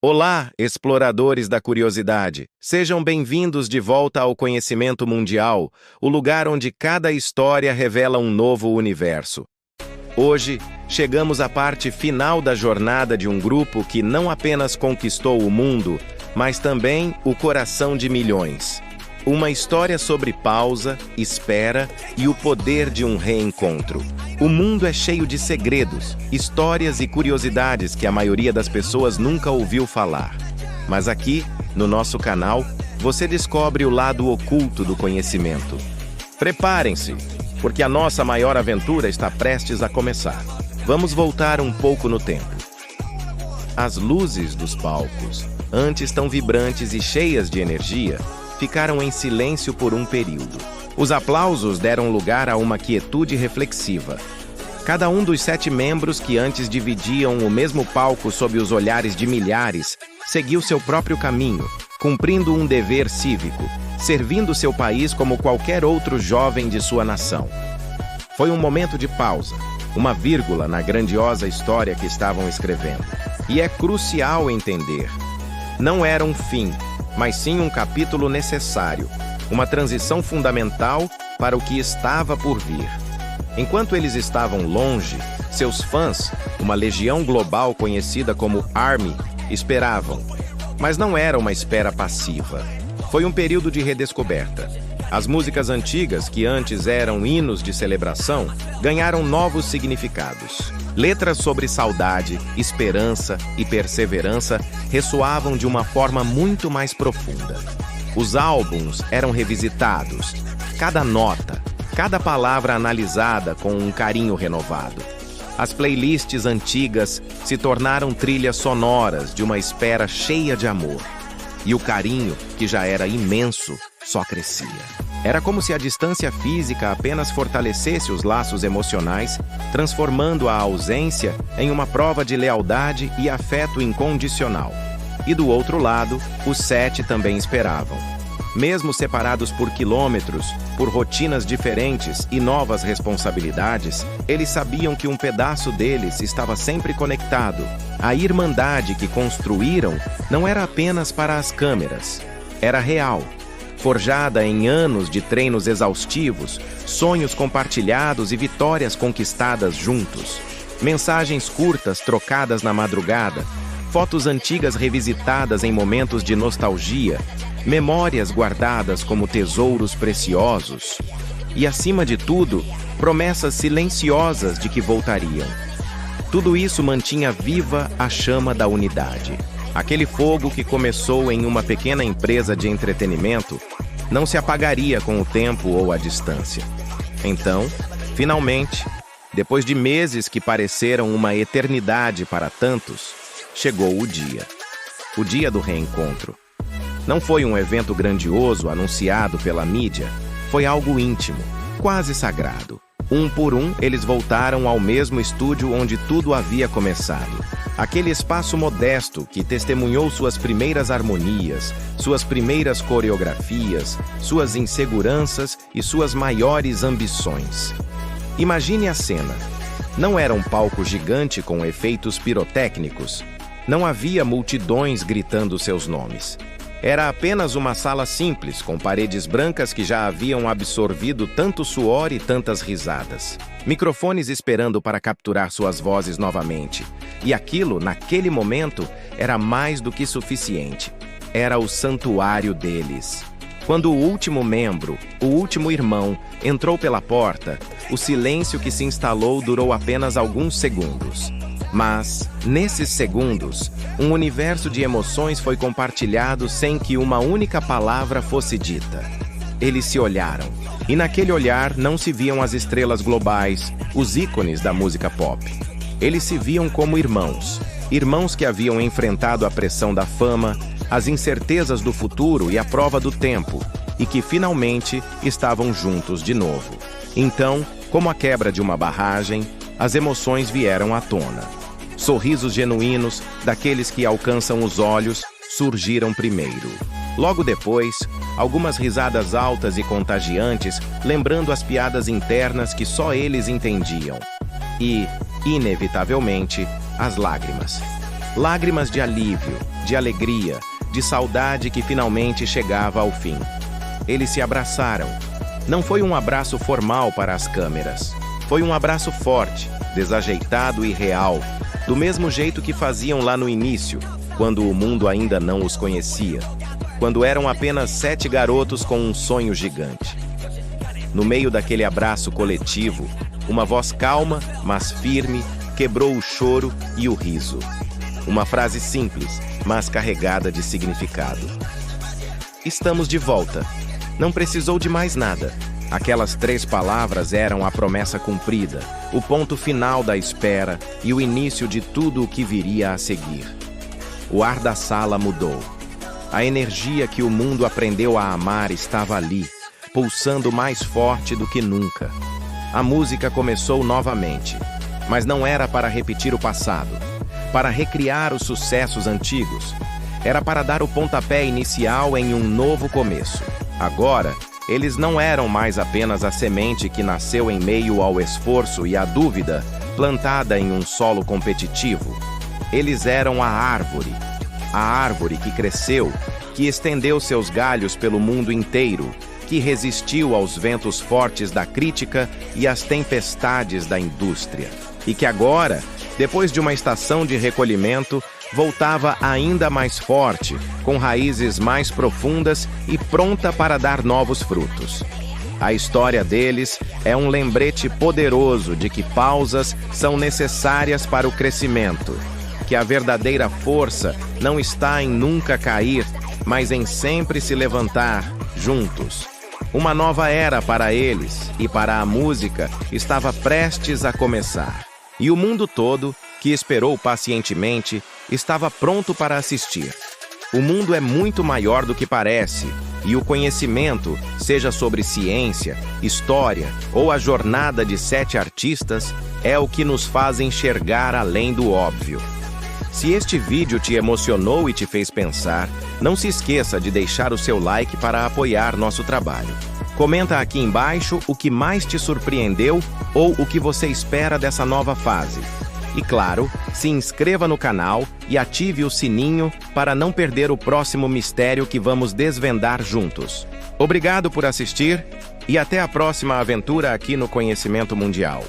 Olá, exploradores da curiosidade! Sejam bem-vindos de volta ao Conhecimento Mundial, o lugar onde cada história revela um novo universo. Hoje, chegamos à parte final da jornada de um grupo que não apenas conquistou o mundo, mas também o coração de milhões. Uma história sobre pausa, espera e o poder de um reencontro. O mundo é cheio de segredos, histórias e curiosidades que a maioria das pessoas nunca ouviu falar. Mas aqui, no nosso canal, você descobre o lado oculto do conhecimento. Preparem-se, porque a nossa maior aventura está prestes a começar. Vamos voltar um pouco no tempo. As luzes dos palcos, antes tão vibrantes e cheias de energia, ficaram em silêncio por um período. Os aplausos deram lugar a uma quietude reflexiva. Cada um dos 7 membros que antes dividiam o mesmo palco sob os olhares de milhares, seguiu seu próprio caminho, cumprindo um dever cívico, servindo seu país como qualquer outro jovem de sua nação. Foi um momento de pausa, uma vírgula na grandiosa história que estavam escrevendo. E é crucial entender. Não era um fim, mas sim um capítulo necessário, uma transição fundamental para o que estava por vir. Enquanto eles estavam longe, seus fãs, uma legião global conhecida como ARMY, esperavam. Mas não era uma espera passiva. Foi um período de redescoberta. As músicas antigas, que antes eram hinos de celebração, ganharam novos significados. Letras sobre saudade, esperança e perseverança ressoavam de uma forma muito mais profunda. Os álbuns eram revisitados, cada nota, cada palavra analisada com um carinho renovado. As playlists antigas se tornaram trilhas sonoras de uma espera cheia de amor. E o carinho, que já era imenso, só crescia. Era como se a distância física apenas fortalecesse os laços emocionais, transformando a ausência em uma prova de lealdade e afeto incondicional. E do outro lado, os 7 também esperavam. Mesmo separados por quilômetros, por rotinas diferentes e novas responsabilidades, eles sabiam que um pedaço deles estava sempre conectado. A irmandade que construíram não era apenas para as câmeras, era real. Forjada em anos de treinos exaustivos, sonhos compartilhados e vitórias conquistadas juntos. Mensagens curtas trocadas na madrugada, fotos antigas revisitadas em momentos de nostalgia, memórias guardadas como tesouros preciosos. E, acima de tudo, promessas silenciosas de que voltariam. Tudo isso mantinha viva a chama da unidade. Aquele fogo que começou em uma pequena empresa de entretenimento não se apagaria com o tempo ou a distância. Então, finalmente, depois de meses que pareceram uma eternidade para tantos, chegou o dia. O dia do reencontro. Não foi um evento grandioso anunciado pela mídia, foi algo íntimo, quase sagrado. Um por um, eles voltaram ao mesmo estúdio onde tudo havia começado. Aquele espaço modesto que testemunhou suas primeiras harmonias, suas primeiras coreografias, suas inseguranças e suas maiores ambições. Imagine a cena. Não era um palco gigante com efeitos pirotécnicos. Não havia multidões gritando seus nomes. Era apenas uma sala simples, com paredes brancas que já haviam absorvido tanto suor e tantas risadas. Microfones esperando para capturar suas vozes novamente. E aquilo, naquele momento, era mais do que suficiente. Era o santuário deles. Quando o último membro, o último irmão, entrou pela porta, o silêncio que se instalou durou apenas alguns segundos. Mas, nesses segundos, um universo de emoções foi compartilhado sem que uma única palavra fosse dita. Eles se olharam, e naquele olhar não se viam as estrelas globais, os ícones da música pop. Eles se viam como irmãos, irmãos que haviam enfrentado a pressão da fama, as incertezas do futuro e a prova do tempo, e que finalmente estavam juntos de novo. Então, como a quebra de uma barragem, as emoções vieram à tona. Sorrisos genuínos, daqueles que alcançam os olhos, surgiram primeiro. Logo depois, algumas risadas altas e contagiantes, lembrando as piadas internas que só eles entendiam. E, inevitavelmente, as lágrimas. Lágrimas de alívio, de alegria, de saudade que finalmente chegava ao fim. Eles se abraçaram. Não foi um abraço formal para as câmeras. Foi um abraço forte, desajeitado e real, do mesmo jeito que faziam lá no início, quando o mundo ainda não os conhecia, quando eram apenas 7 garotos com um sonho gigante. No meio daquele abraço coletivo, uma voz calma, mas firme, quebrou o choro e o riso. Uma frase simples, mas carregada de significado. Estamos de volta. Não precisou de mais nada. Aquelas 3 palavras eram a promessa cumprida, o ponto final da espera e o início de tudo o que viria a seguir. O ar da sala mudou. A energia que o mundo aprendeu a amar estava ali, pulsando mais forte do que nunca. A música começou novamente, mas não era para repetir o passado, para recriar os sucessos antigos. Era para dar o pontapé inicial em um novo começo. Agora, eles não eram mais apenas a semente que nasceu em meio ao esforço e à dúvida, plantada em um solo competitivo. Eles eram a árvore que cresceu, que estendeu seus galhos pelo mundo inteiro, que resistiu aos ventos fortes da crítica e às tempestades da indústria. E que agora, depois de uma estação de recolhimento, voltava ainda mais forte, com raízes mais profundas e pronta para dar novos frutos. A história deles é um lembrete poderoso de que pausas são necessárias para o crescimento, que a verdadeira força não está em nunca cair, mas em sempre se levantar juntos. Uma nova era para eles e para a música estava prestes a começar. E o mundo todo, que esperou pacientemente, estava pronto para assistir. O mundo é muito maior do que parece, e o conhecimento, seja sobre ciência, história ou a jornada de 7 artistas, é o que nos faz enxergar além do óbvio. Se este vídeo te emocionou e te fez pensar, não se esqueça de deixar o seu like para apoiar nosso trabalho. Comenta aqui embaixo o que mais te surpreendeu ou o que você espera dessa nova fase. E claro, se inscreva no canal e ative o sininho para não perder o próximo mistério que vamos desvendar juntos. Obrigado por assistir e até a próxima aventura aqui no Conhecimento Mundial.